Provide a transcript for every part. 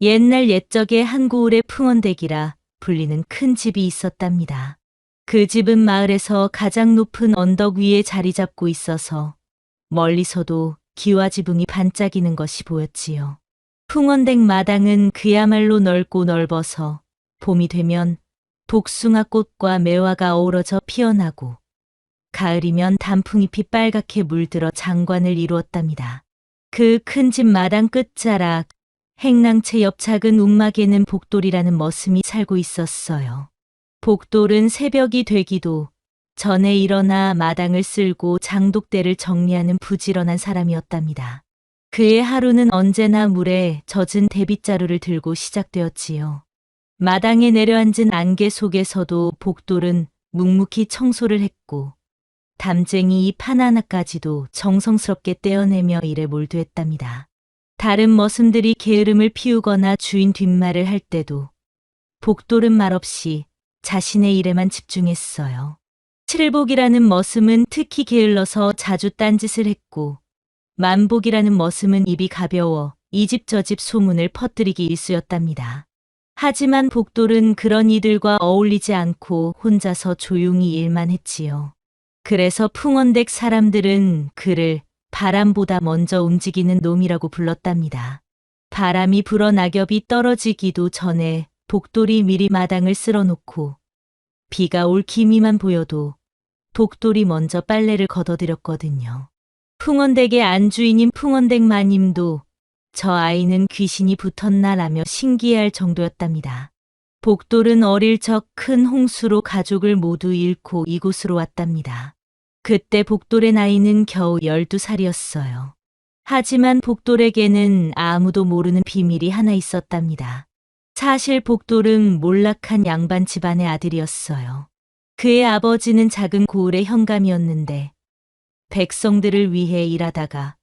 옛날 옛적에 한 고을에 풍원댁이라 불리는 큰 집이 있었답니다. 그 집은 마을에서 가장 높은 언덕 위에 자리 잡고 있어서 멀리서도 기와지붕이 반짝이는 것이 보였지요. 풍원댁 마당은 그야말로 넓고 넓어서 봄이 되면 복숭아 꽃과 매화가 어우러져 피어나고 가을이면 단풍잎이 빨갛게 물들어 장관을 이루었답니다. 그 큰 집 마당 끝자락 행랑채 옆 작은 움막에는 복돌이라는 머슴이 살고 있었어요. 복돌은 새벽이 되기도 전에 일어나 마당을 쓸고 장독대를 정리하는 부지런한 사람이었답니다. 그의 하루는 언제나 물에 젖은 대빗자루를 들고 시작되었지요. 마당에 내려앉은 안개 속에서도 복돌은 묵묵히 청소를 했고 담쟁이 잎 하나하나까지도 정성스럽게 떼어내며 일에 몰두했답니다. 다른 머슴들이 게으름을 피우거나 주인 뒷말을 할 때도 복돌은 말없이 자신의 일에만 집중했어요. 칠복이라는 머슴은 특히 게을러서 자주 딴짓을 했고 만복이라는 머슴은 입이 가벼워 이 집 저 집 소문을 퍼뜨리기 일쑤였답니다. 하지만 복돌은 그런 이들과 어울리지 않고 혼자서 조용히 일만 했지요. 그래서 풍원댁 사람들은 그를 바람보다 먼저 움직이는 놈이라고 불렀답니다. 바람이 불어 낙엽이 떨어지기도 전에 복돌이 미리 마당을 쓸어놓고 비가 올 기미만 보여도 복돌이 먼저 빨래를 걷어들였거든요. 풍원댁의 안주인인 풍원댁 마님도 저 아이는 귀신이 붙었나라며 신기해할 정도였답니다. 복돌은 어릴 적 큰 홍수로 가족을 모두 잃고 이곳으로 왔답니다. 그때 복돌의 나이는 겨우 12살이었어요. 하지만 복돌에게는 아무도 모르는 비밀이 하나 있었답니다. 사실 복돌은 몰락한 양반 집안의 아들이었어요. 그의 아버지는 작은 고을의 현감이었는데 백성들을 위해 일하다가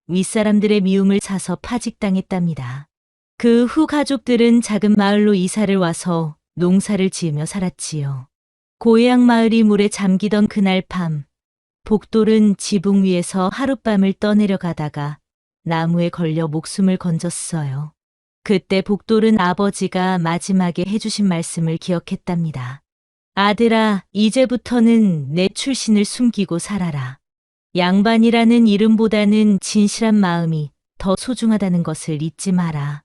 윗사람들의 미움을 사서 파직당했답니다. 그 후 가족들은 작은 마을로 이사를 와서 농사를 지으며 살았지요. 고향 마을이 물에 잠기던 그날 밤, 복돌은 지붕 위에서 하룻밤을 떠내려가다가 나무에 걸려 목숨을 건졌어요. 그때 복돌은 아버지가 마지막에 해주신 말씀을 기억했답니다. 아들아, 이제부터는 내 출신을 숨기고 살아라. 양반이라는 이름보다는 진실한 마음이 더 소중하다는 것을 잊지 마라.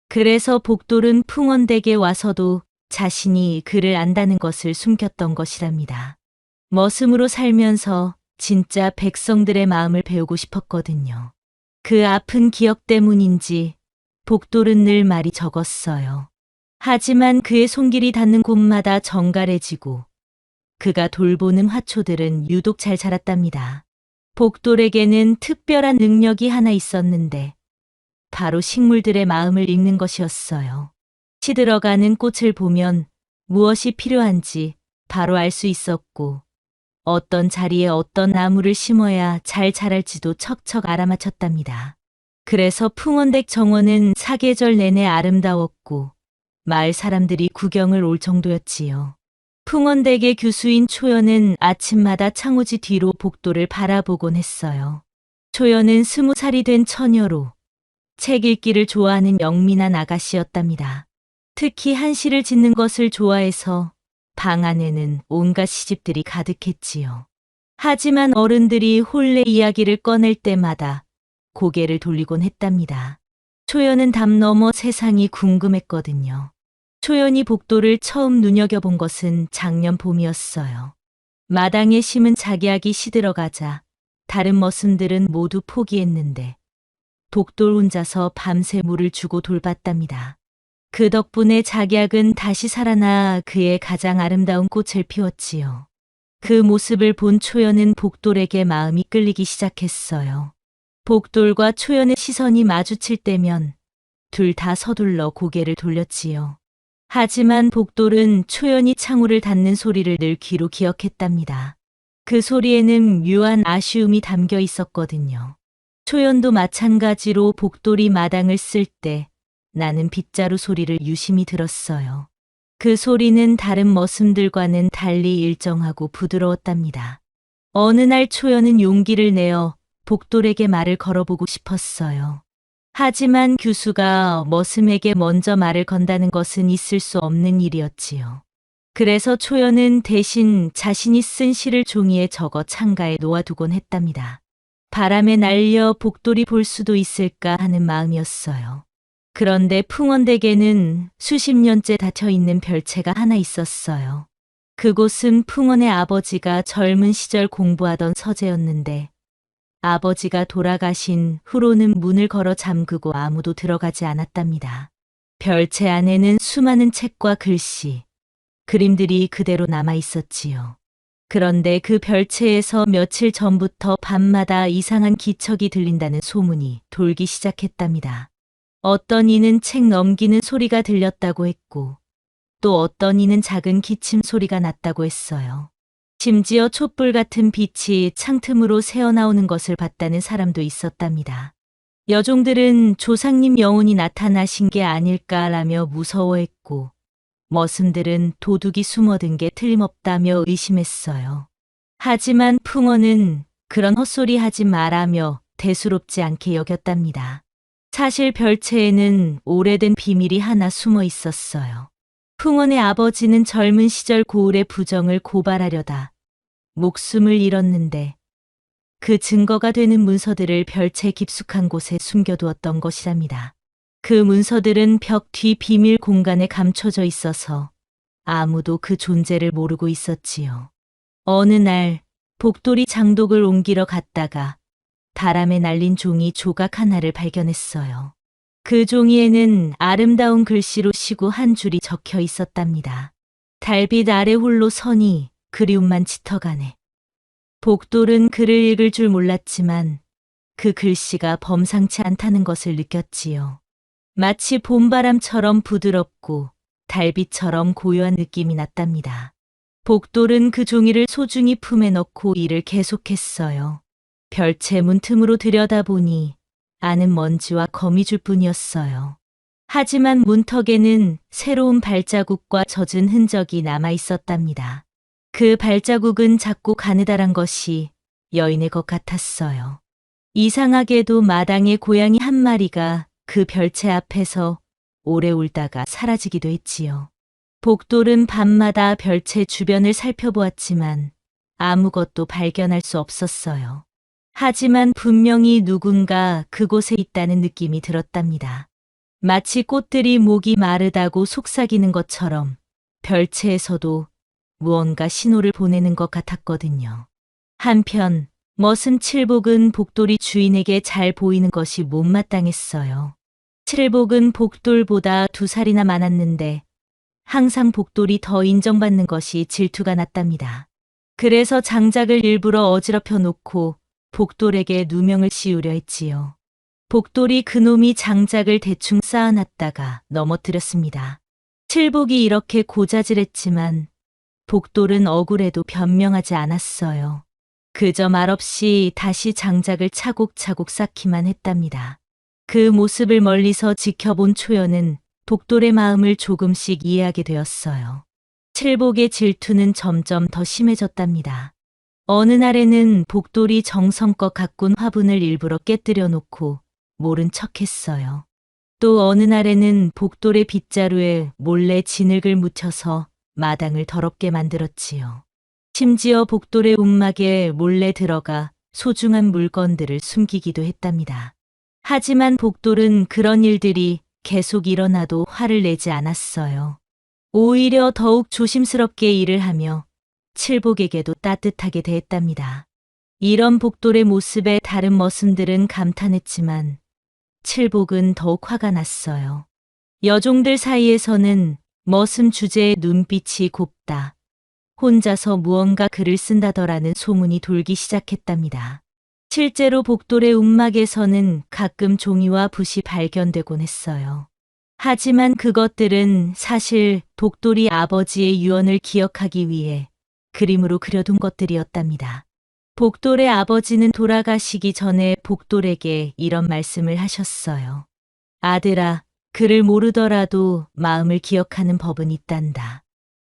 그래서 복돌은 풍원댁에 와서도 자신이 그를 안다는 것을 숨겼던 것이랍니다. 머슴으로 살면서 진짜 백성들의 마음을 배우고 싶었거든요. 그 아픈 기억 때문인지 복돌은 늘 말이 적었어요. 하지만 그의 손길이 닿는 곳마다 정갈해지고 그가 돌보는 화초들은 유독 잘 자랐답니다. 복돌에게는 특별한 능력이 하나 있었는데 바로 식물들의 마음을 읽는 것이었어요. 시들어가는 꽃을 보면 무엇이 필요한지 바로 알 수 있었고 어떤 자리에 어떤 나무를 심어야 잘 자랄지도 척척 알아맞혔답니다. 그래서 풍원댁 정원은 사계절 내내 아름다웠고 마을 사람들이 구경을 올 정도였지요. 풍원댁의 교수인 초연은 아침마다 창호지 뒤로 복돌을 바라보곤 했어요. 초연은 20살이 된 처녀로 책 읽기를 좋아하는 영민한 아가씨였답니다. 특히 한시를 짓는 것을 좋아해서 방 안에는 온갖 시집들이 가득했지요. 하지만 어른들이 혼례 이야기를 꺼낼 때마다 고개를 돌리곤 했답니다. 초연은 담 너머 세상이 궁금했거든요. 초연이 복돌을 처음 눈여겨본 것은 작년 봄이었어요. 마당에 심은 작약이 시들어가자 다른 머슴들은 모두 포기했는데 복돌 혼자서 밤새 물을 주고 돌봤답니다. 그 덕분에 작약은 다시 살아나 그의 가장 아름다운 꽃을 피웠지요. 그 모습을 본 초연은 복돌에게 마음이 끌리기 시작했어요. 복돌과 초연의 시선이 마주칠 때면 둘 다 서둘러 고개를 돌렸지요. 하지만 복돌은 초연이 창호를 닫는 소리를 늘 귀로 기억했답니다. 그 소리에는 묘한 아쉬움이 담겨 있었거든요. 초연도 마찬가지로 복돌이 마당을 쓸 때 나는 빗자루 소리를 유심히 들었어요. 그 소리는 다른 머슴들과는 달리 일정하고 부드러웠답니다. 어느 날 초연은 용기를 내어 복돌에게 말을 걸어보고 싶었어요. 하지만 교수가 머슴에게 먼저 말을 건다는 것은 있을 수 없는 일이었지요. 그래서 초연은 대신 자신이 쓴 시를 종이에 적어 창가에 놓아두곤 했답니다. 바람에 날려 복돌이 볼 수도 있을까 하는 마음이었어요. 그런데 풍원댁에는 수십 년째 닫혀 있는 별채가 하나 있었어요. 그곳은 풍원의 아버지가 젊은 시절 공부하던 서재였는데 아버지가 돌아가신 후로는 문을 걸어 잠그고 아무도 들어가지 않았답니다. 별채 안에는 수많은 책과 글씨, 그림들이 그대로 남아 있었지요. 그런데 그 별채에서 며칠 전부터 밤마다 이상한 기척이 들린다는 소문이 돌기 시작했답니다. 어떤 이는 책 넘기는 소리가 들렸다고 했고, 또 어떤 이는 작은 기침 소리가 났다고 했어요. 심지어 촛불 같은 빛이 창틈으로 새어나오는 것을 봤다는 사람도 있었답니다. 여종들은 조상님 영혼이 나타나신 게 아닐까라며 무서워했고, 머슴들은 도둑이 숨어든 게 틀림없다며 의심했어요. 하지만 풍어는 그런 헛소리 하지 말라며 대수롭지 않게 여겼답니다. 사실 별채에는 오래된 비밀이 하나 숨어 있었어요. 풍원의 아버지는 젊은 시절 고을의 부정을 고발하려다 목숨을 잃었는데 그 증거가 되는 문서들을 별채 깊숙한 곳에 숨겨두었던 것이랍니다. 그 문서들은 벽 뒤 비밀 공간에 감춰져 있어서 아무도 그 존재를 모르고 있었지요. 어느 날 복돌이 장독을 옮기러 갔다가 바람에 날린 종이 조각 하나를 발견했어요. 그 종이에는 아름다운 글씨로 시구 한 줄이 적혀 있었답니다. 달빛 아래 홀로 서니 그리움만 짙어가네. 복돌은 글을 읽을 줄 몰랐지만 그 글씨가 범상치 않다는 것을 느꼈지요. 마치 봄바람처럼 부드럽고 달빛처럼 고요한 느낌이 났답니다. 복돌은 그 종이를 소중히 품에 넣고 일을 계속했어요. 별채 문틈으로 들여다보니 안은 먼지와 거미줄 뿐이었어요. 하지만 문턱에는 새로운 발자국과 젖은 흔적이 남아 있었답니다. 그 발자국은 작고 가느다란 것이 여인의 것 같았어요. 이상하게도 마당에 고양이 한 마리가 그 별채 앞에서 오래 울다가 사라지기도 했지요. 복돌은 밤마다 별채 주변을 살펴보았지만 아무것도 발견할 수 없었어요. 하지만 분명히 누군가 그곳에 있다는 느낌이 들었답니다. 마치 꽃들이 목이 마르다고 속삭이는 것처럼 별채에서도 무언가 신호를 보내는 것 같았거든요. 한편 머슴 칠복은 복돌이 주인에게 잘 보이는 것이 못마땅했어요. 칠복은 복돌보다 2살이나 많았는데 항상 복돌이 더 인정받는 것이 질투가 났답니다. 그래서 장작을 일부러 어지럽혀 놓고 복돌에게 누명을 씌우려 했지요. 복돌이 그놈이 장작을 대충 쌓아놨다가 넘어뜨렸습니다. 칠복이 이렇게 고자질했지만 복돌은 억울해도 변명하지 않았어요. 그저 말없이 다시 장작을 차곡차곡 쌓기만 했답니다. 그 모습을 멀리서 지켜본 초연은 복돌의 마음을 조금씩 이해하게 되었어요. 칠복의 질투는 점점 더 심해졌답니다. 어느 날에는 복돌이 정성껏 가꾼 화분을 일부러 깨뜨려 놓고 모른 척했어요. 또 어느 날에는 복돌의 빗자루에 몰래 진흙을 묻혀서 마당을 더럽게 만들었지요. 심지어 복돌의 움막에 몰래 들어가 소중한 물건들을 숨기기도 했답니다. 하지만 복돌은 그런 일들이 계속 일어나도 화를 내지 않았어요. 오히려 더욱 조심스럽게 일을 하며 칠복에게도 따뜻하게 대했답니다. 이런 복돌의 모습에 다른 머슴들은 감탄했지만 칠복은 더욱 화가 났어요. 여종들 사이에서는 머슴 주제의 눈빛이 곱다, 혼자서 무언가 글을 쓴다더라는 소문이 돌기 시작했답니다. 실제로 복돌의 움막에서는 가끔 종이와 붓이 발견되곤 했어요. 하지만 그것들은 사실 복돌이 아버지의 유언을 기억하기 위해 그림으로 그려둔 것들이었답니다. 복돌의 아버지는 돌아가시기 전에 복돌에게 이런 말씀을 하셨어요. 아들아, 글을 모르더라도 마음을 기억하는 법은 있단다.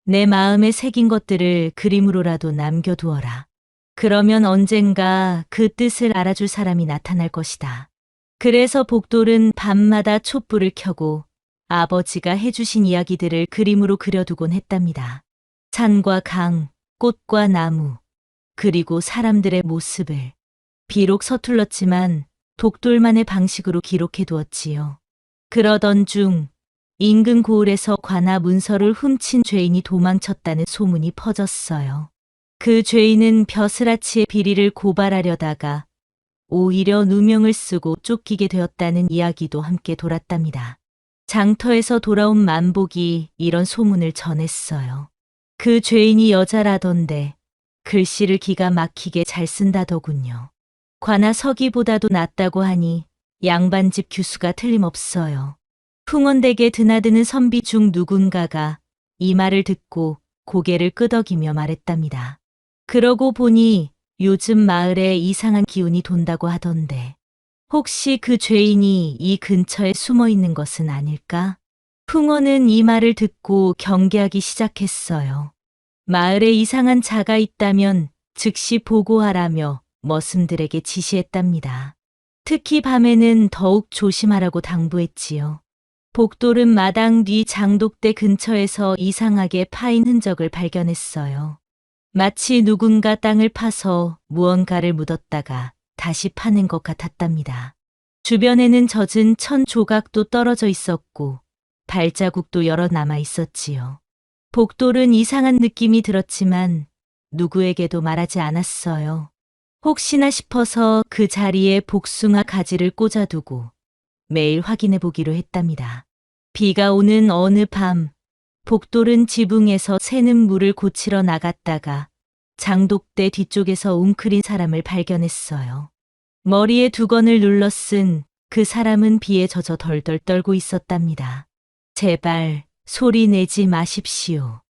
내 마음에 새긴 것들을 그림으로라도 남겨두어라. 그러면 언젠가 그 뜻을 알아줄 사람이 나타날 것이다. 그래서 복돌은 밤마다 촛불을 켜고 아버지가 해주신 이야기들을 그림으로 그려두곤 했답니다. 산과 강, 꽃과 나무, 그리고 사람들의 모습을. 비록 서툴렀지만 복돌만의 방식으로 기록해 두었지요. 그러던 중 인근 고을에서 관아 문서를 훔친 죄인이 도망쳤다는 소문이 퍼졌어요. 그 죄인은 벼슬아치의 비리를 고발하려다가 오히려 누명을 쓰고 쫓기게 되었다는 이야기도 함께 돌았답니다. 장터에서 돌아온 만복이 이런 소문을 전했어요. 그 죄인이 여자라던데 글씨를 기가 막히게 잘 쓴다더군요. 관아 서기보다도 낫다고 하니 양반집 규수가 틀림없어요. 풍원댁에 드나드는 선비 중 누군가가 이 말을 듣고 고개를 끄덕이며 말했답니다. 그러고 보니 요즘 마을에 이상한 기운이 돈다고 하던데 혹시 그 죄인이 이 근처에 숨어 있는 것은 아닐까? 풍원은 이 말을 듣고 경계하기 시작했어요. 마을에 이상한 자가 있다면 즉시 보고하라며 머슴들에게 지시했답니다. 특히 밤에는 더욱 조심하라고 당부했지요. 복돌은 마당 뒤 장독대 근처에서 이상하게 파인 흔적을 발견했어요. 마치 누군가 땅을 파서 무언가를 묻었다가 다시 파는 것 같았답니다. 주변에는 젖은 천 조각도 떨어져 있었고 발자국도 여러 남아 있었지요. 복돌은 이상한 느낌이 들었지만 누구에게도 말하지 않았어요. 혹시나 싶어서 그 자리에 복숭아 가지를 꽂아두고 매일 확인해 보기로 했답니다. 비가 오는 어느 밤, 복돌은 지붕에서 새는 물을 고치러 나갔다가 장독대 뒤쪽에서 웅크린 사람을 발견했어요. 머리에 두건을 눌러 쓴 그 사람은 비에 젖어 덜덜 떨고 있었답니다. 제발 소리 내지 마십시오.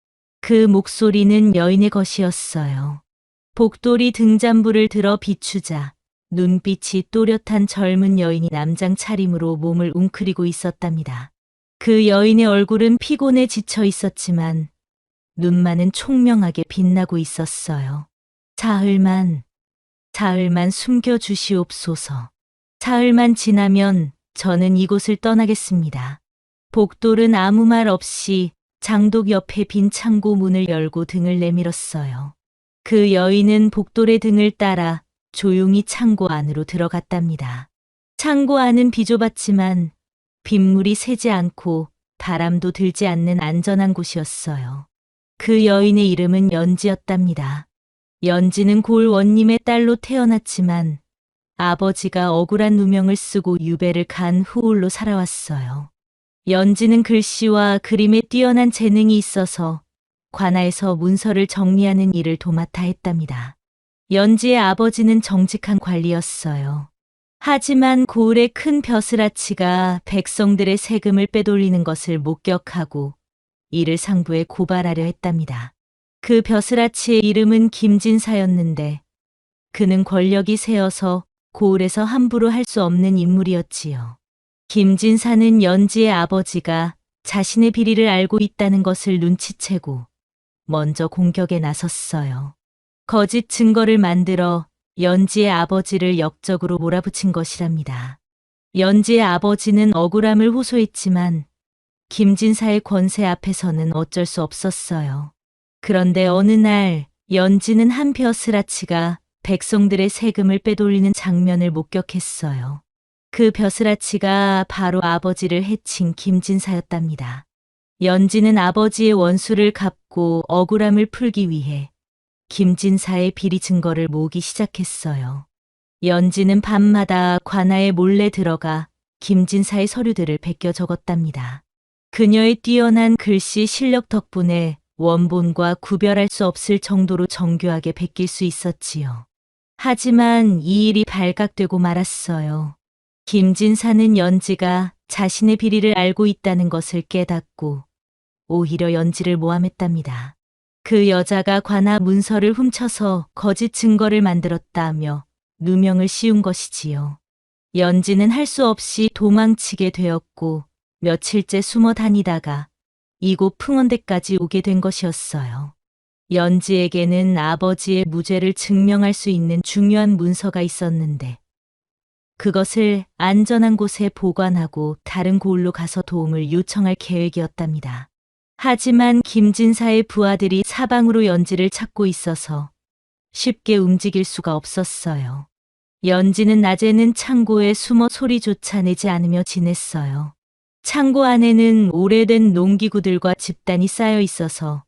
그 목소리는 여인의 것이었어요. 복돌이 등잔불을 들어 비추자 눈빛이 또렷한 젊은 여인이 남장 차림으로 몸을 웅크리고 있었답니다. 그 여인의 얼굴은 피곤에 지쳐 있었지만 눈만은 총명하게 빛나고 있었어요. 사흘만 숨겨주시옵소서. 사흘만 지나면 저는 이곳을 떠나겠습니다. 복돌은 아무 말 없이 장독 옆에 빈 창고 문을 열고 등을 내밀었어요. 그 여인은 복돌의 등을 따라 조용히 창고 안으로 들어갔답니다. 창고 안은 비좁았지만 빗물이 새지 않고 바람도 들지 않는 안전한 곳이었어요. 그 여인의 이름은 연지였답니다. 연지는 골 원님의 딸로 태어났지만 아버지가 억울한 누명을 쓰고 유배를 간 후울로 살아왔어요. 연지는 글씨와 그림에 뛰어난 재능이 있어서 관아에서 문서를 정리하는 일을 도맡아 했답니다. 연지의 아버지는 정직한 관리였어요. 하지만 고을의 큰 벼슬아치가 백성들의 세금을 빼돌리는 것을 목격하고 이를 상부에 고발하려 했답니다. 그 벼슬아치의 이름은 김진사였는데 그는 권력이 세어서 고을에서 함부로 할 수 없는 인물이었지요. 김진사는 연지의 아버지가 자신의 비리를 알고 있다는 것을 눈치채고 먼저 공격에 나섰어요. 거짓 증거를 만들어 연지의 아버지를 역적으로 몰아붙인 것이랍니다. 연지의 아버지는 억울함을 호소했지만 김진사의 권세 앞에서는 어쩔 수 없었어요. 그런데 어느 날 연지는 한 벼슬아치가 백성들의 세금을 빼돌리는 장면을 목격했어요. 그 벼슬아치가 바로 아버지를 해친 김진사였답니다. 연지는 아버지의 원수를 갚고 억울함을 풀기 위해 김진사의 비리 증거를 모으기 시작했어요. 연지는 밤마다 관아에 몰래 들어가 김진사의 서류들을 베껴 적었답니다. 그녀의 뛰어난 글씨 실력 덕분에 원본과 구별할 수 없을 정도로 정교하게 베낄 수 있었지요. 하지만 이 일이 발각되고 말았어요. 김진사는 연지가 자신의 비리를 알고 있다는 것을 깨닫고 오히려 연지를 모함했답니다. 그 여자가 관아 문서를 훔쳐서 거짓 증거를 만들었다며 누명을 씌운 것이지요. 연지는 할 수 없이 도망치게 되었고 며칠째 숨어 다니다가 이곳 풍원대까지 오게 된 것이었어요. 연지에게는 아버지의 무죄를 증명할 수 있는 중요한 문서가 있었는데 그것을 안전한 곳에 보관하고 다른 고을로 가서 도움을 요청할 계획이었답니다. 하지만 김진사의 부하들이 사방으로 연지를 찾고 있어서 쉽게 움직일 수가 없었어요. 연지는 낮에는 창고에 숨어 소리조차 내지 않으며 지냈어요. 창고 안에는 오래된 농기구들과 집단이 쌓여 있어서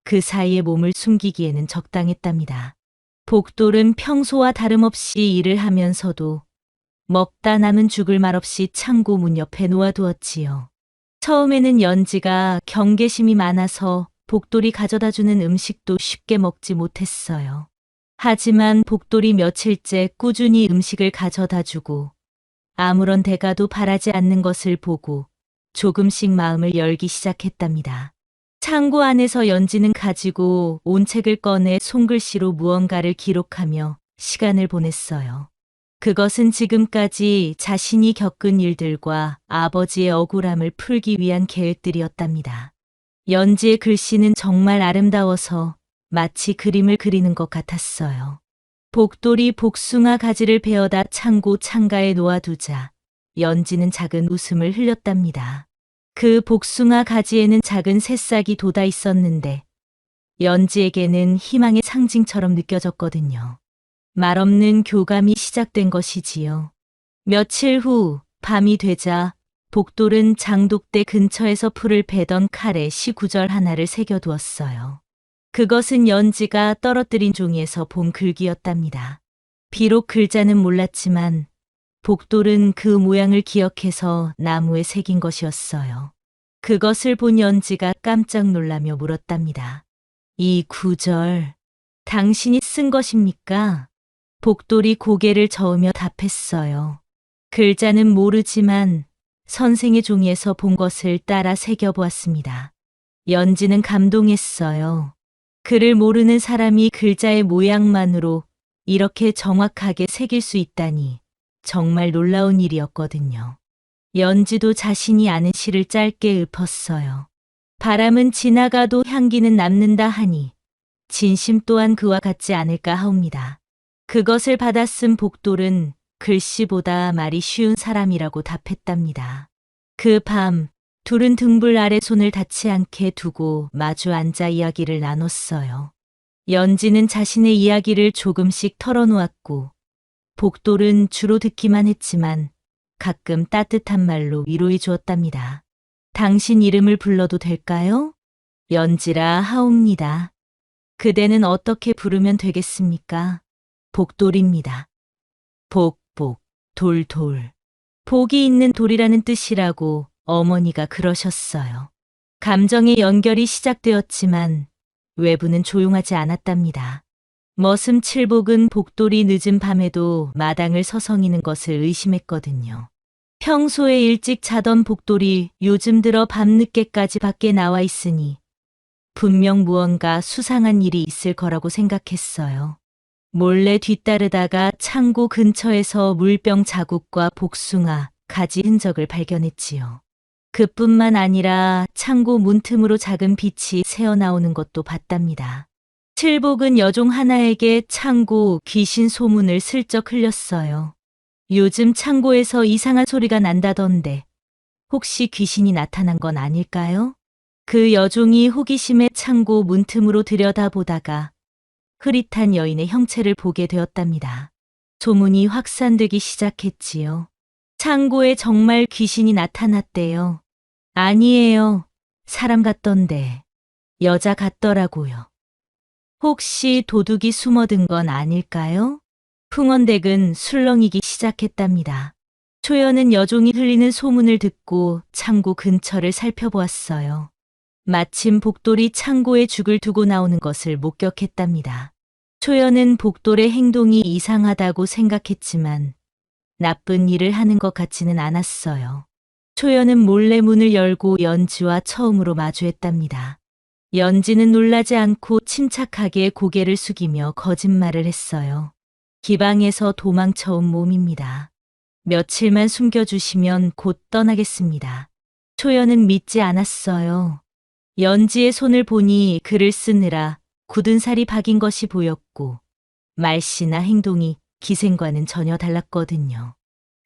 그 사이에 몸을 숨기기에는 적당했답니다. 복돌은 평소와 다름없이 일을 하면서도 먹다 남은 죽을 말 없이 창고 문 옆에 놓아두었지요. 처음에는 연지가 경계심이 많아서 복돌이 가져다주는 음식도 쉽게 먹지 못했어요. 하지만 복돌이 며칠째 꾸준히 음식을 가져다주고 아무런 대가도 바라지 않는 것을 보고 조금씩 마음을 열기 시작했답니다. 창고 안에서 연지는 가지고 온 책을 꺼내 손글씨로 무언가를 기록하며 시간을 보냈어요. 그것은 지금까지 자신이 겪은 일들과 아버지의 억울함을 풀기 위한 계획들이었답니다. 연지의 글씨는 정말 아름다워서 마치 그림을 그리는 것 같았어요. 복돌이 복숭아 가지를 베어다 창고 창가에 놓아두자 연지는 작은 웃음을 흘렸답니다. 그 복숭아 가지에는 작은 새싹이 돋아 있었는데 연지에게는 희망의 상징처럼 느껴졌거든요. 말없는 교감이 시작된 것이지요. 며칠 후 밤이 되자 복돌은 장독대 근처에서 풀을 베던 칼에 시구절 하나를 새겨두었어요. 그것은 연지가 떨어뜨린 종이에서 본 글귀였답니다. 비록 글자는 몰랐지만 복돌은 그 모양을 기억해서 나무에 새긴 것이었어요. 그것을 본 연지가 깜짝 놀라며 물었답니다. 이 구절, 당신이 쓴 것입니까? 복돌이 고개를 저으며 답했어요. 글자는 모르지만 선생의 종이에서 본 것을 따라 새겨보았습니다. 연지는 감동했어요. 글을 모르는 사람이 글자의 모양만으로 이렇게 정확하게 새길 수 있다니 정말 놀라운 일이었거든요. 연지도 자신이 아는 시를 짧게 읊었어요. 바람은 지나가도 향기는 남는다 하니 진심 또한 그와 같지 않을까 하옵니다. 그것을 받아쓴 복돌은 글씨보다 말이 쉬운 사람이라고 답했답니다. 그 밤 둘은 등불 아래 손을 닿지 않게 두고 마주 앉아 이야기를 나눴어요. 연지는 자신의 이야기를 조금씩 털어놓았고 복돌은 주로 듣기만 했지만 가끔 따뜻한 말로 위로해 주었답니다. 당신 이름을 불러도 될까요? 연지라 하옵니다. 그대는 어떻게 부르면 되겠습니까? 복돌입니다. 복복, 돌돌. 복이 있는 돌이라는 뜻이라고 어머니가 그러셨어요. 감정의 연결이 시작되었지만 외부는 조용하지 않았답니다. 머슴칠복은 복돌이 늦은 밤에도 마당을 서성이는 것을 의심했거든요. 평소에 일찍 자던 복돌이 요즘 들어 밤늦게까지 밖에 나와 있으니 분명 무언가 수상한 일이 있을 거라고 생각했어요. 몰래 뒤따르다가 창고 근처에서 물병 자국과 복숭아, 가지 흔적을 발견했지요. 그뿐만 아니라 창고 문틈으로 작은 빛이 새어나오는 것도 봤답니다. 칠복은 여종 하나에게 창고 귀신 소문을 슬쩍 흘렸어요. 요즘 창고에서 이상한 소리가 난다던데 혹시 귀신이 나타난 건 아닐까요? 그 여종이 호기심에 창고 문틈으로 들여다보다가 흐릿한 여인의 형체를 보게 되었답니다. 소문이 확산되기 시작했지요. 창고에 정말 귀신이 나타났대요. 아니에요. 사람 같던데. 여자 같더라고요. 혹시 도둑이 숨어든 건 아닐까요? 풍언댁은 술렁이기 시작했답니다. 초연은 여종이 흘리는 소문을 듣고 창고 근처를 살펴보았어요. 마침 복돌이 창고에 죽을 두고 나오는 것을 목격했답니다. 초연은 복돌의 행동이 이상하다고 생각했지만 나쁜 일을 하는 것 같지는 않았어요. 초연은 몰래 문을 열고 연지와 처음으로 마주했답니다. 연지는 놀라지 않고 침착하게 고개를 숙이며 거짓말을 했어요. 기방에서 도망쳐온 몸입니다. 며칠만 숨겨주시면 곧 떠나겠습니다. 초연은 믿지 않았어요. 연지의 손을 보니 글을 쓰느라 굳은 살이 박인 것이 보였고 말씨나 행동이 기생과는 전혀 달랐거든요.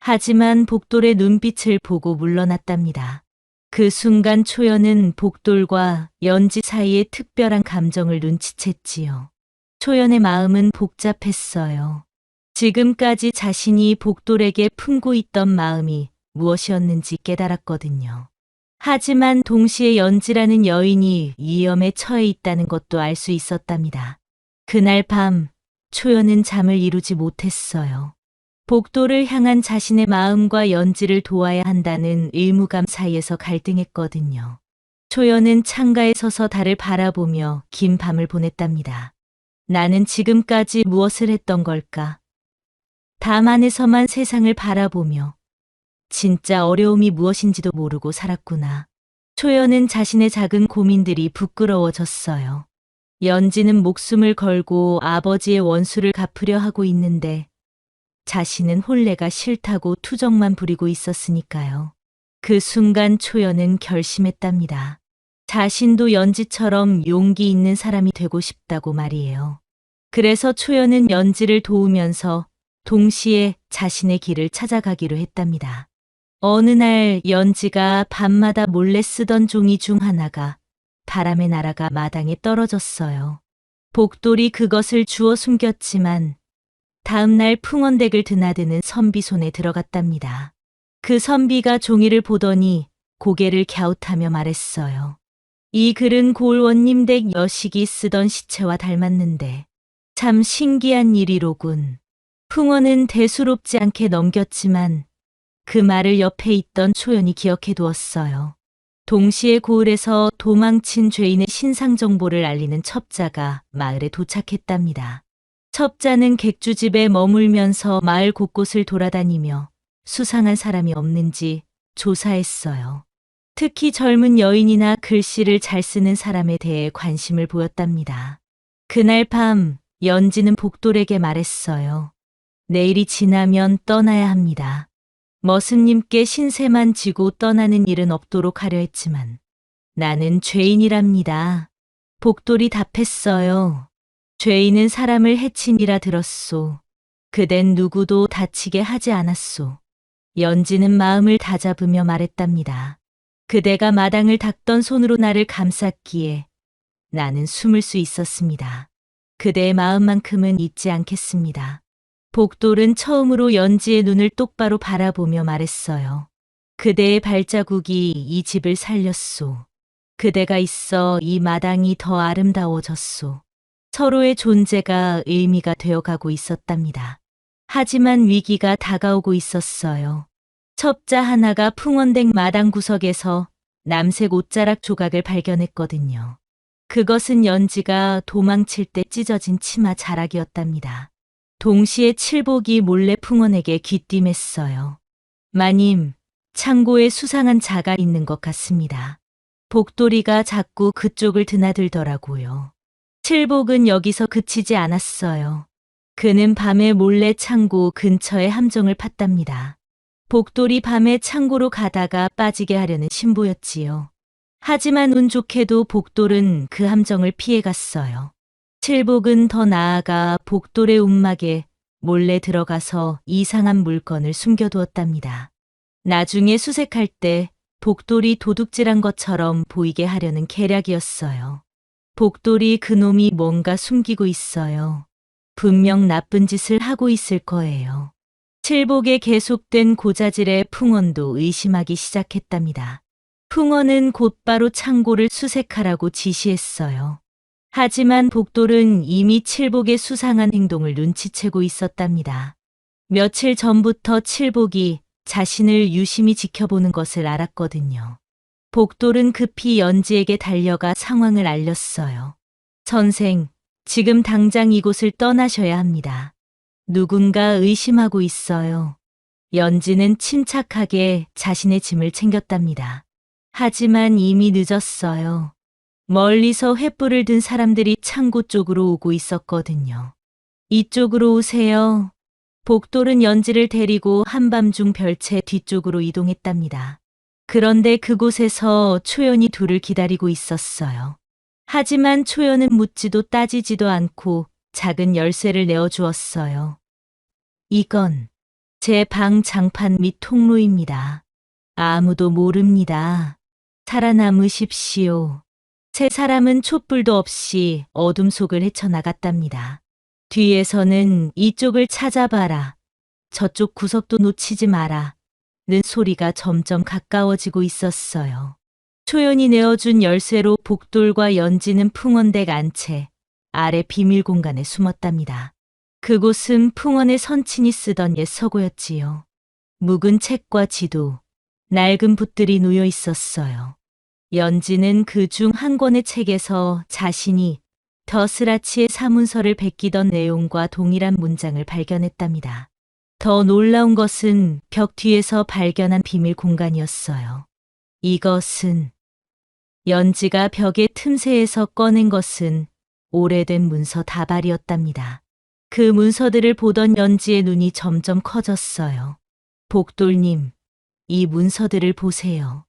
하지만 복돌의 눈빛을 보고 물러났답니다. 그 순간 초연은 복돌과 연지 사이의 특별한 감정을 눈치챘지요. 초연의 마음은 복잡했어요. 지금까지 자신이 복돌에게 품고 있던 마음이 무엇이었는지 깨달았거든요. 하지만 동시에 연지라는 여인이 위험에 처해 있다는 것도 알 수 있었답니다. 그날 밤 초연은 잠을 이루지 못했어요. 복돌을 향한 자신의 마음과 연지를 도와야 한다는 의무감 사이에서 갈등했거든요. 초연은 창가에 서서 달을 바라보며 긴 밤을 보냈답니다. 나는 지금까지 무엇을 했던 걸까? 담 안에서만 세상을 바라보며 진짜 어려움이 무엇인지도 모르고 살았구나. 초연은 자신의 작은 고민들이 부끄러워졌어요. 연지는 목숨을 걸고 아버지의 원수를 갚으려 하고 있는데 자신은 혼례가 싫다고 투정만 부리고 있었으니까요. 그 순간 초연은 결심했답니다. 자신도 연지처럼 용기 있는 사람이 되고 싶다고 말이에요. 그래서 초연은 연지를 도우면서 동시에 자신의 길을 찾아가기로 했답니다. 어느 날 연지가 밤마다 몰래 쓰던 종이 중 하나가 바람에 날아가 마당에 떨어졌어요. 복돌이 그것을 주워 숨겼지만 다음 날 풍원댁을 드나드는 선비 손에 들어갔답니다. 그 선비가 종이를 보더니 고개를 갸웃하며 말했어요. 이 글은 고을원님 댁 여식이 쓰던 시체와 닮았는데 참 신기한 일이로군. 풍원은 대수롭지 않게 넘겼지만 그 말을 옆에 있던 초연이 기억해 두었어요. 동시에 고을에서 도망친 죄인의 신상 정보를 알리는 첩자가 마을에 도착했답니다. 첩자는 객주집에 머물면서 마을 곳곳을 돌아다니며 수상한 사람이 없는지 조사했어요. 특히 젊은 여인이나 글씨를 잘 쓰는 사람에 대해 관심을 보였답니다. 그날 밤 연지는 복돌에게 말했어요. 내일이 지나면 떠나야 합니다. 머슴님께 신세만 지고 떠나는 일은 없도록 하려 했지만 나는 죄인이랍니다. 복돌이 답했어요. 죄인은 사람을 해치니라 들었소. 그댄 누구도 다치게 하지 않았소. 연지는 마음을 다잡으며 말했답니다. 그대가 마당을 닦던 손으로 나를 감쌌기에 나는 숨을 수 있었습니다. 그대의 마음만큼은 잊지 않겠습니다. 복돌은 처음으로 연지의 눈을 똑바로 바라보며 말했어요. 그대의 발자국이 이 집을 살렸소. 그대가 있어 이 마당이 더 아름다워졌소. 서로의 존재가 의미가 되어가고 있었답니다. 하지만 위기가 다가오고 있었어요. 첩자 하나가 풍원댁 마당 구석에서 남색 옷자락 조각을 발견했거든요. 그것은 연지가 도망칠 때 찢어진 치마 자락이었답니다. 동시에 칠복이 몰래 풍원에게 귀띔했어요. 마님, 창고에 수상한 자가 있는 것 같습니다. 복돌이가 자꾸 그쪽을 드나들더라고요. 칠복은 여기서 그치지 않았어요. 그는 밤에 몰래 창고 근처에 함정을 팠답니다. 복돌이 밤에 창고로 가다가 빠지게 하려는 신부였지요. 하지만 운 좋게도 복돌은 그 함정을 피해갔어요. 칠복은 더 나아가 복돌의 움막에 몰래 들어가서 이상한 물건을 숨겨두었답니다. 나중에 수색할 때 복돌이 도둑질한 것처럼 보이게 하려는 계략이었어요. 복돌이 그놈이 뭔가 숨기고 있어요. 분명 나쁜 짓을 하고 있을 거예요. 칠복의 계속된 고자질에 풍원도 의심하기 시작했답니다. 풍원은 곧바로 창고를 수색하라고 지시했어요. 하지만 복돌은 이미 칠복의 수상한 행동을 눈치채고 있었답니다. 며칠 전부터 칠복이 자신을 유심히 지켜보는 것을 알았거든요. 복돌은 급히 연지에게 달려가 상황을 알렸어요. 선생, 지금 당장 이곳을 떠나셔야 합니다. 누군가 의심하고 있어요. 연지는 침착하게 자신의 짐을 챙겼답니다. 하지만 이미 늦었어요. 멀리서 횃불을 든 사람들이 창고 쪽으로 오고 있었거든요. 이쪽으로 오세요. 복돌은 연지를 데리고 한밤중 별채 뒤쪽으로 이동했답니다. 그런데 그곳에서 초연이 둘을 기다리고 있었어요. 하지만 초연은 묻지도 따지지도 않고 작은 열쇠를 내어주었어요. 이건 제 방 장판 및 통로입니다. 아무도 모릅니다. 살아남으십시오. 세 사람은 촛불도 없이 어둠 속을 헤쳐나갔답니다. 뒤에서는 이쪽을 찾아봐라. 저쪽 구석도 놓치지 마라. 는 소리가 점점 가까워지고 있었어요. 초연이 내어준 열쇠로 복돌과 연지는 풍원댁 안채 아래 비밀 공간에 숨었답니다. 그곳은 풍원의 선친이 쓰던 옛 서고였지요. 묵은 책과 지도, 낡은 붓들이 놓여 있었어요. 연지는 그 중 한 권의 책에서 자신이 더스라치의 사문서를 베끼던 내용과 동일한 문장을 발견했답니다. 더 놀라운 것은 벽 뒤에서 발견한 비밀 공간이었어요. 이것은 연지가 벽의 틈새에서 꺼낸 것은 오래된 문서 다발이었답니다. 그 문서들을 보던 연지의 눈이 점점 커졌어요. 복돌님, 이 문서들을 보세요.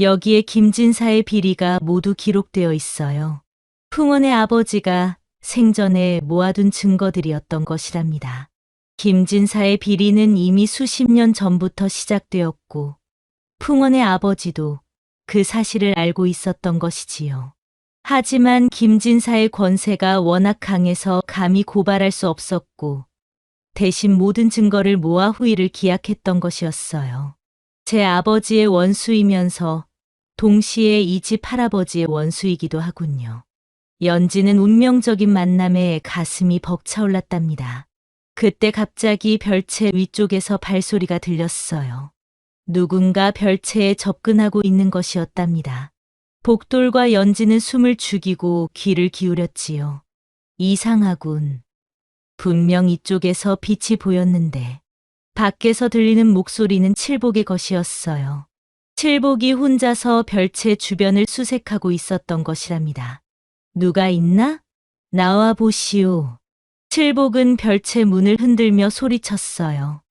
여기에 김진사의 비리가 모두 기록되어 있어요. 풍원의 아버지가 생전에 모아둔 증거들이었던 것이랍니다. 김진사의 비리는 이미 수십 년 전부터 시작되었고 풍원의 아버지도 그 사실을 알고 있었던 것이지요. 하지만 김진사의 권세가 워낙 강해서 감히 고발할 수 없었고 대신 모든 증거를 모아 후일을 기약했던 것이었어요. 제 아버지의 원수이면서 동시에 이 집 할아버지의 원수이기도 하군요. 연지는 운명적인 만남에 가슴이 벅차올랐답니다. 그때 갑자기 별채 위쪽에서 발소리가 들렸어요. 누군가 별채에 접근하고 있는 것이었답니다. 복돌과 연지는 숨을 죽이고 귀를 기울였지요. 이상하군. 분명 이쪽에서 빛이 보였는데 밖에서 들리는 목소리는 칠복의 것이었어요. 칠복이 혼자서 별채 주변을 수색하고 있었던 것이랍니다. 누가 있나? 나와 보시오. 칠복은 별채 문을 흔들며 소리쳤어요.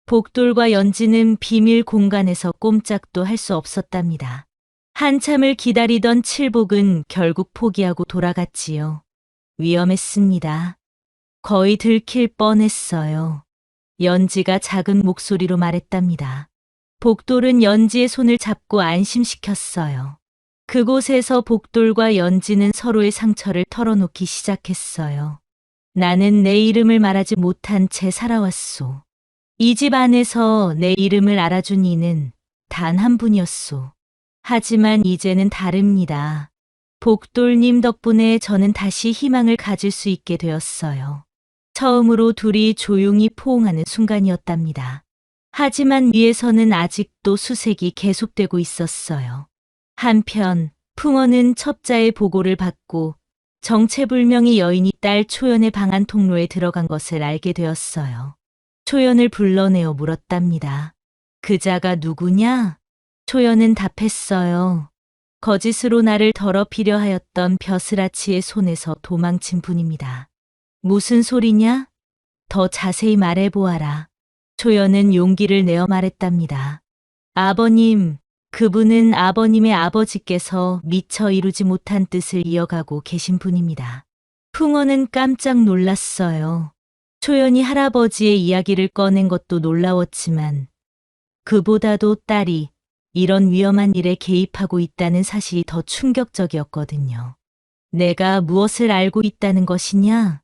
복돌과 연지는 비밀 공간에서 꼼짝도 할 수 없었답니다. 한참을 기다리던 칠복은 결국 포기하고 돌아갔지요. 위험했습니다. 거의 들킬 뻔했어요. 연지가 작은 목소리로 말했답니다. 복돌은 연지의 손을 잡고 안심시켰어요. 그곳에서 복돌과 연지는 서로의 상처를 털어놓기 시작했어요. 나는 내 이름을 말하지 못한 채 살아왔소. 이 집 안에서 내 이름을 알아준 이는 단 한 분이었소. 하지만 이제는 다릅니다. 복돌님 덕분에 저는 다시 희망을 가질 수 있게 되었어요. 처음으로 둘이 조용히 포옹하는 순간이었답니다. 하지만 위에서는 아직도 수색이 계속되고 있었어요. 한편 풍원은 첩자의 보고를 받고 정체불명의 여인이 딸 초연의 방 안 통로에 들어간 것을 알게 되었어요. 초연을 불러내어 물었답니다. 그자가 누구냐? 초연은 답했어요. 거짓으로 나를 더럽히려 하였던 벼슬아치의 손에서 도망친 분입니다. 무슨 소리냐? 더 자세히 말해보아라. 초연은 용기를 내어 말했답니다. 아버님, 그분은 아버님의 아버지께서 미처 이루지 못한 뜻을 이어가고 계신 분입니다. 풍원은 깜짝 놀랐어요. 초연이 할아버지의 이야기를 꺼낸 것도 놀라웠지만 그보다도 딸이 이런 위험한 일에 개입하고 있다는 사실이 더 충격적이었거든요. 내가 무엇을 알고 있다는 것이냐?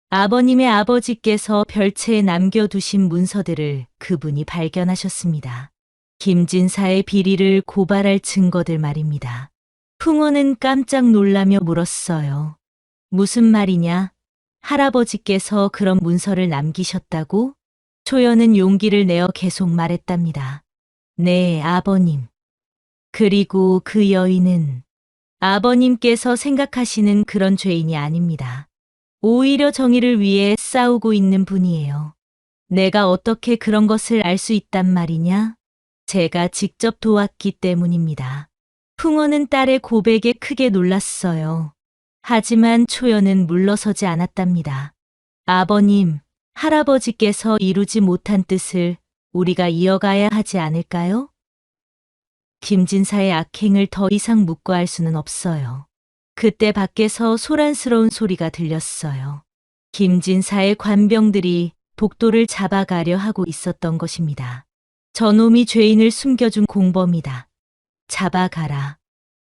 아버님의 아버지께서 별채에 남겨두신 문서들을 그분이 발견하셨습니다. 김진사의 비리를 고발할 증거들 말입니다. 풍원은 깜짝 놀라며 물었어요. 무슨 말이냐? 할아버지께서 그런 문서를 남기셨다고? 초연은 용기를 내어 계속 말했답니다. 네, 아버님. 그리고 그 여인은 아버님께서 생각하시는 그런 죄인이 아닙니다. 오히려 정의를 위해 싸우고 있는 분이에요. 내가 어떻게 그런 것을 알 수 있단 말이냐? 제가 직접 도왔기 때문입니다. 풍원은 딸의 고백에 크게 놀랐어요. 하지만 초연은 물러서지 않았답니다. 아버님, 할아버지께서 이루지 못한 뜻을 우리가 이어가야 하지 않을까요? 김진사의 악행을 더 이상 묵과할 수는 없어요. 그때 밖에서 소란스러운 소리가 들렸어요. 김진사의 관병들이 복도를 잡아가려 하고 있었던 것입니다. 저놈이 죄인을 숨겨준 공범이다. 잡아가라.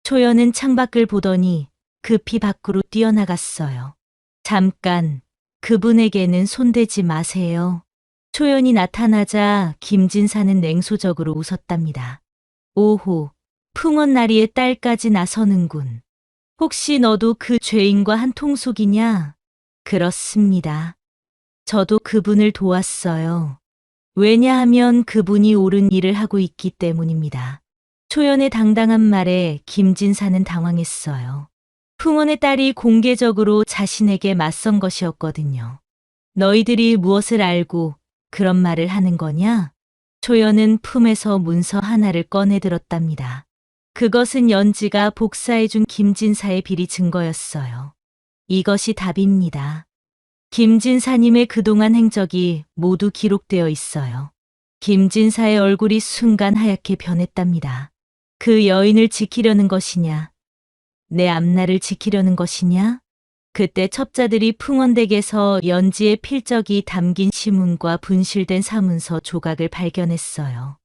초연은 창밖을 보더니 급히 밖으로 뛰어나갔어요. 잠깐, 그분에게는 손대지 마세요. 초연이 나타나자 김진사는 냉소적으로 웃었답니다. 오호, 풍원나리의 딸까지 나서는군. 혹시 너도 그 죄인과 한 통속이냐? 그렇습니다. 저도 그분을 도왔어요. 왜냐하면 그분이 옳은 일을 하고 있기 때문입니다. 초연의 당당한 말에 김진사는 당황했어요. 풍원의 딸이 공개적으로 자신에게 맞선 것이었거든요. 너희들이 무엇을 알고 그런 말을 하는 거냐? 초연은 품에서 문서 하나를 꺼내 들었답니다. 그것은 연지가 복사해준 김진사의 비리 증거였어요. 이것이 답입니다. 김진사님의 그동안 행적이 모두 기록되어 있어요. 김진사의 얼굴이 순간 하얗게 변했답니다. 그 여인을 지키려는 것이냐? 내 앞날을 지키려는 것이냐? 그때 첩자들이 풍원댁에서 연지의 필적이 담긴 시문과 분실된 사문서 조각을 발견했어요.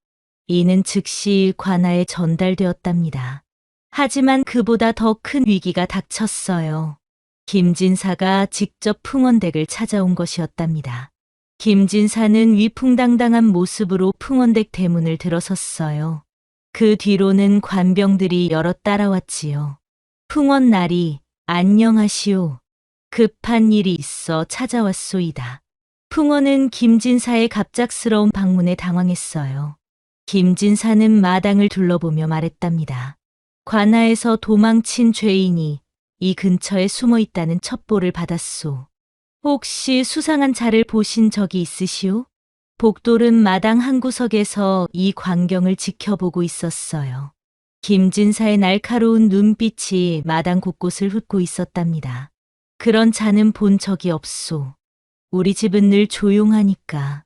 이는 즉시 관아에 전달되었답니다. 하지만 그보다 더 큰 위기가 닥쳤어요. 김진사가 직접 풍원댁을 찾아온 것이었답니다. 김진사는 위풍당당한 모습으로 풍원댁 대문을 들어섰어요. 그 뒤로는 관병들이 여럿 따라왔지요. 풍원나리, 안녕하시오. 급한 일이 있어 찾아왔소이다. 풍원은 김진사의 갑작스러운 방문에 당황했어요. 김진사는 마당을 둘러보며 말했답니다. 관아에서 도망친 죄인이 이 근처에 숨어 있다는 첩보를 받았소. 혹시 수상한 자를 보신 적이 있으시오? 복돌은 마당 한 구석에서 이 광경을 지켜보고 있었어요. 김진사의 날카로운 눈빛이 마당 곳곳을 훑고 있었답니다. 그런 자는 본 적이 없소. 우리 집은 늘 조용하니까.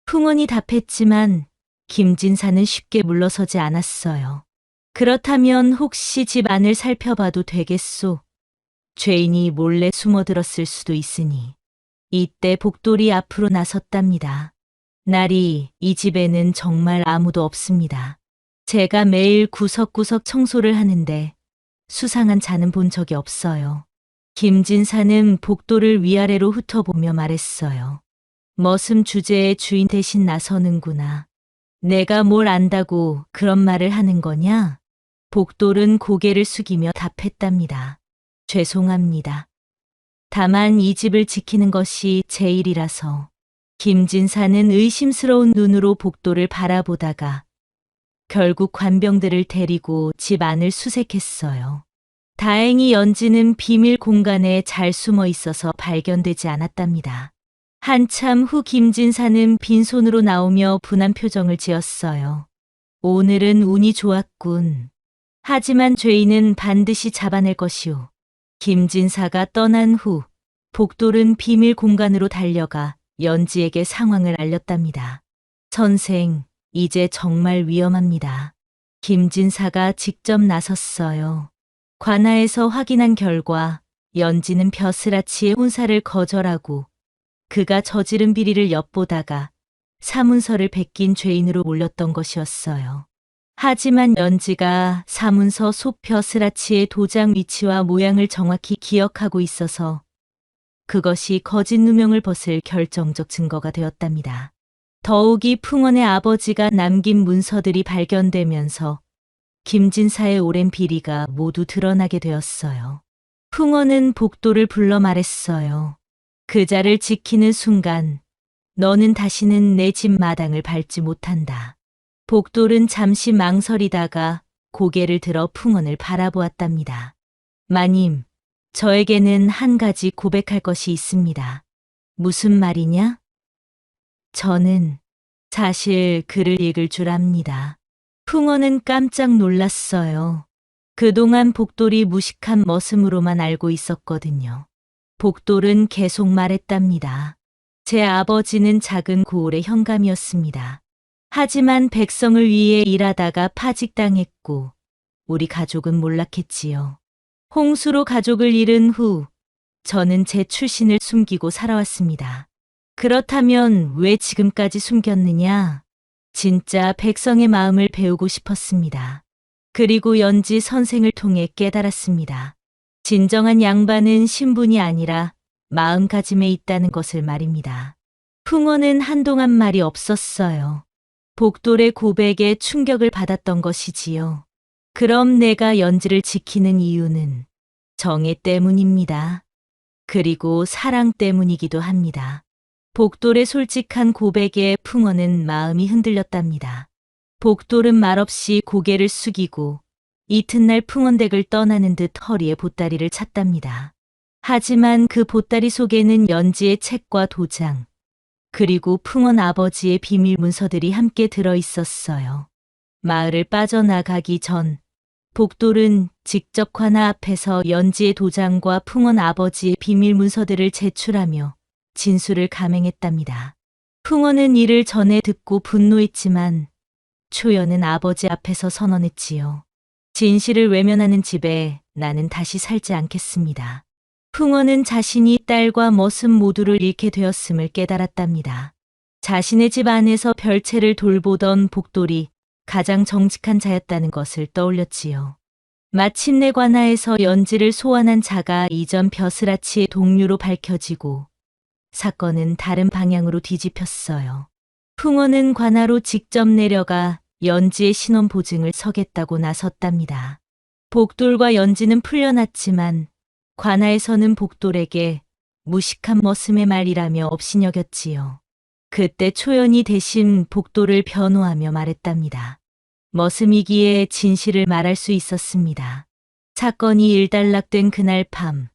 풍원이 답했지만 김진사는 쉽게 물러서지 않았어요. 그렇다면 혹시 집 안을 살펴봐도 되겠소? 죄인이 몰래 숨어들었을 수도 있으니. 이때 복돌이 앞으로 나섰답니다. 나리, 이 집에는 정말 아무도 없습니다. 제가 매일 구석구석 청소를 하는데 수상한 자는 본 적이 없어요. 김진사는 복돌을 위아래로 훑어보며 말했어요. 머슴 주제의 주인 대신 나서는구나. 내가 뭘 안다고 그런 말을 하는 거냐? 복돌은 고개를 숙이며 답했답니다. 죄송합니다. 다만 이 집을 지키는 것이 제 일이라서. 김진사는 의심스러운 눈으로 복돌을 바라보다가 결국 관병들을 데리고 집 안을 수색했어요. 다행히 연지는 비밀 공간에 잘 숨어 있어서 발견되지 않았답니다. 한참 후 김진사는 빈손으로 나오며 분한 표정을 지었어요. 오늘은 운이 좋았군. 하지만 죄인은 반드시 잡아낼 것이오. 김진사가 떠난 후 복돌은 비밀 공간으로 달려가 연지에게 상황을 알렸답니다. 선생, 이제 정말 위험합니다. 김진사가 직접 나섰어요. 관아에서 확인한 결과 연지는 벼슬아치의 혼사를 거절하고 그가 저지른 비리를 엿보다가 사문서를 베낀 죄인으로 몰렸던 것이었어요. 하지만 연지가 사문서 속 벼슬아치의 도장 위치와 모양을 정확히 기억하고 있어서 그것이 거짓 누명을 벗을 결정적 증거가 되었답니다. 더욱이 풍원의 아버지가 남긴 문서들이 발견되면서 김진사의 오랜 비리가 모두 드러나게 되었어요. 풍원은 복돌을 불러 말했어요. 그 자를 지키는 순간 너는 다시는 내 집 마당을 밟지 못한다. 복돌은 잠시 망설이다가 고개를 들어 풍원을 바라보았답니다. 마님, 저에게는 한 가지 고백할 것이 있습니다. 무슨 말이냐? 저는 사실 글을 읽을 줄 압니다. 풍원은 깜짝 놀랐어요. 그동안 복돌이 무식한 머슴으로만 알고 있었거든요. 복돌은 계속 말했답니다. 제 아버지는 작은 고을의 현감이었습니다. 하지만 백성을 위해 일하다가 파직당했고 우리 가족은 몰락했지요. 홍수로 가족을 잃은 후 저는 제 출신을 숨기고 살아왔습니다. 그렇다면 왜 지금까지 숨겼느냐? 진짜 백성의 마음을 배우고 싶었습니다. 그리고 연지 선생을 통해 깨달았습니다. 진정한 양반은 신분이 아니라 마음가짐에 있다는 것을 말입니다. 풍어는 한동안 말이 없었어요. 복돌의 고백에 충격을 받았던 것이지요. 그럼 내가 연지를 지키는 이유는 정의 때문입니다. 그리고 사랑 때문이기도 합니다. 복돌의 솔직한 고백에 풍어는 마음이 흔들렸답니다. 복돌은 말없이 고개를 숙이고 이튿날 풍원댁을 떠나는 듯 허리에 보따리를 찼답니다. 하지만 그 보따리 속에는 연지의 책과 도장, 그리고 풍원 아버지의 비밀 문서들이 함께 들어 있었어요. 마을을 빠져나가기 전 복돌은 직접 관아 앞에서 연지의 도장과 풍원 아버지의 비밀 문서들을 제출하며 진술을 감행했답니다. 풍원은 이를 전에 듣고 분노했지만 초연은 아버지 앞에서 선언했지요. 진실을 외면하는 집에 나는 다시 살지 않겠습니다. 풍원은 자신이 딸과 머슴 모두를 잃게 되었음을 깨달았답니다. 자신의 집 안에서 별채를 돌보던 복돌이 가장 정직한 자였다는 것을 떠올렸지요. 마침내 관아에서 연지를 소환한 자가 이전 벼슬아치의 동료로 밝혀지고 사건은 다른 방향으로 뒤집혔어요. 풍어는 관아로 직접 내려가 연지의 신원 보증을 서겠다고 나섰답니다. 복돌과 연지는 풀려났지만 관아에서는 복돌에게 무식한 머슴의 말이라며 업신여겼지요. 그때 초연이 대신 복돌을 변호하며 말했답니다. 머슴이기에 진실을 말할 수 있었습니다. 사건이 일단락된 그날 밤,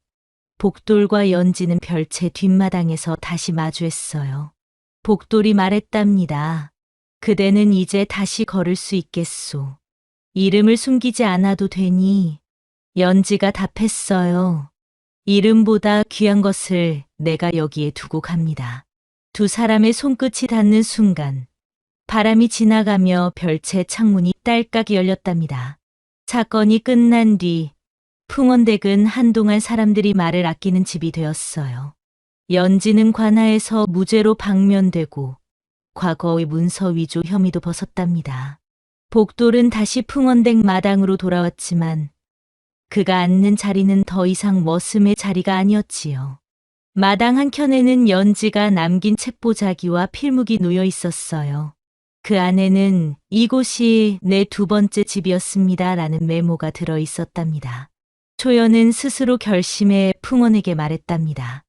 복돌과 연지는 별채 뒷마당에서 다시 마주했어요. 복돌이 말했답니다. 그대는 이제 다시 걸을 수 있겠소. 이름을 숨기지 않아도 되니. 연지가 답했어요. 이름보다 귀한 것을 내가 여기에 두고 갑니다. 두 사람의 손끝이 닿는 순간 바람이 지나가며 별채 창문이 딸깍 열렸답니다. 사건이 끝난 뒤 풍원댁은 한동안 사람들이 말을 아끼는 집이 되었어요. 연지는 관아에서 무죄로 방면되고 과거의 문서 위조 혐의도 벗었답니다. 복돌은 다시 풍원댁 마당으로 돌아왔지만 그가 앉는 자리는 더 이상 머슴의 자리가 아니었지요. 마당 한켠에는 연지가 남긴 책보자기와 필묵이 놓여 있었어요. 그 안에는 이곳이 내 두 번째 집이었습니다 라는 메모가 들어 있었답니다. 초연은 스스로 결심해 풍원에게 말했답니다.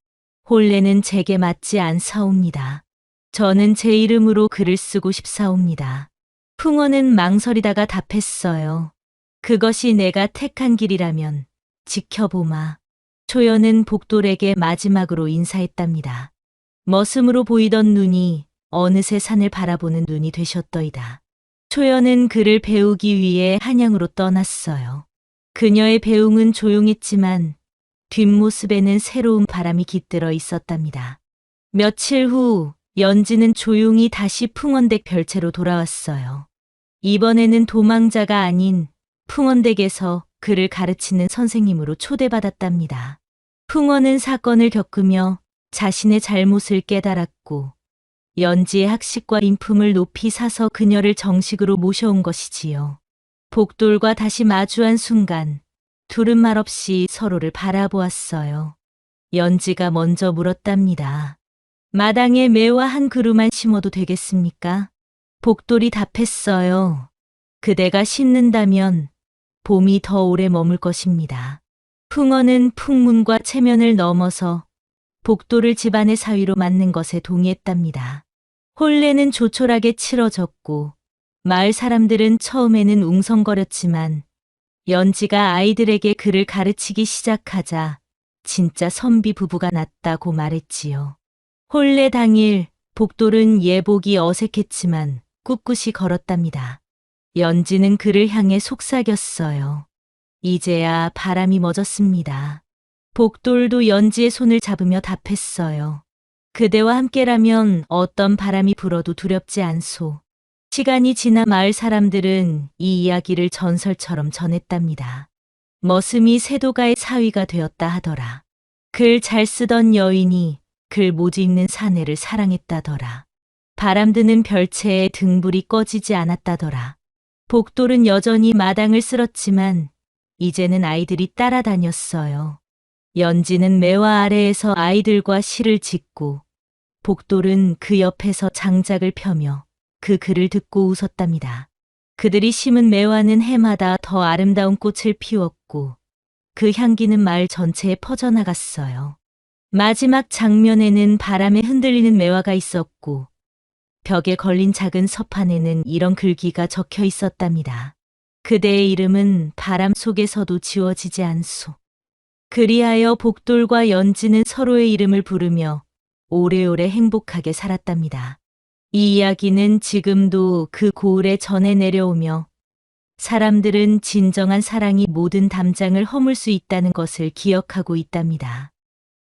혼례는 제게 맞지 않사옵니다. 저는 제 이름으로 글을 쓰고 싶사옵니다. 풍원은 망설이다가 답했어요. 그것이 내가 택한 길이라면 지켜보마. 초연은 복돌에게 마지막으로 인사했답니다. 머슴으로 보이던 눈이 어느새 산을 바라보는 눈이 되셨더이다. 초연은 그를 배우기 위해 한양으로 떠났어요. 그녀의 배웅은 조용했지만 뒷모습에는 새로운 바람이 깃들어 있었답니다. 며칠 후 연지는 조용히 다시 풍원댁 별채로 돌아왔어요. 이번에는 도망자가 아닌 풍원댁에서 그를 가르치는 선생님으로 초대받았답니다. 풍원은 사건을 겪으며 자신의 잘못을 깨달았고 연지의 학식과 인품을 높이 사서 그녀를 정식으로 모셔온 것이지요. 복돌과 다시 마주한 순간 둘은 말없이 서로를 바라보았어요. 연지가 먼저 물었답니다. 마당에 매와 한 그루만 심어도 되겠습니까? 복돌이 답했어요. 그대가 심는다면 봄이 더 오래 머물 것입니다. 풍어는 풍문과 체면을 넘어서 복돌을 집안의 사위로 맡는 것에 동의했답니다. 혼례는 조촐하게 치러졌고 마을 사람들은 처음에는 웅성거렸지만 연지가 아이들에게 글을 가르치기 시작하자 진짜 선비 부부가 났다고 말했지요. 혼례 당일 복돌은 예복이 어색했지만 꿋꿋이 걸었답니다. 연지는 그를 향해 속삭였어요. 이제야 바람이 멎었습니다. 복돌도 연지의 손을 잡으며 답했어요. 그대와 함께라면 어떤 바람이 불어도 두렵지 않소. 시간이 지나 마을 사람들은 이 이야기를 전설처럼 전했답니다. 머슴이 세도가의 사위가 되었다 하더라. 글 잘 쓰던 여인이 글 못 읽는 사내를 사랑했다더라. 바람드는 별채에 등불이 꺼지지 않았다더라. 복돌은 여전히 마당을 쓸었지만 이제는 아이들이 따라다녔어요. 연지는 매화 아래에서 아이들과 시를 짓고 복돌은 그 옆에서 장작을 펴며 그 글을 듣고 웃었답니다. 그들이 심은 매화는 해마다 더 아름다운 꽃을 피웠고 그 향기는 마을 전체에 퍼져나갔어요. 마지막 장면에는 바람에 흔들리는 매화가 있었고 벽에 걸린 작은 서판에는 이런 글귀가 적혀 있었답니다. 그대의 이름은 바람 속에서도 지워지지 않소. 그리하여 복돌과 연지는 서로의 이름을 부르며 오래오래 행복하게 살았답니다. 이 이야기는 지금도 그 고을에 전해 내려오며 사람들은 진정한 사랑이 모든 담장을 허물 수 있다는 것을 기억하고 있답니다.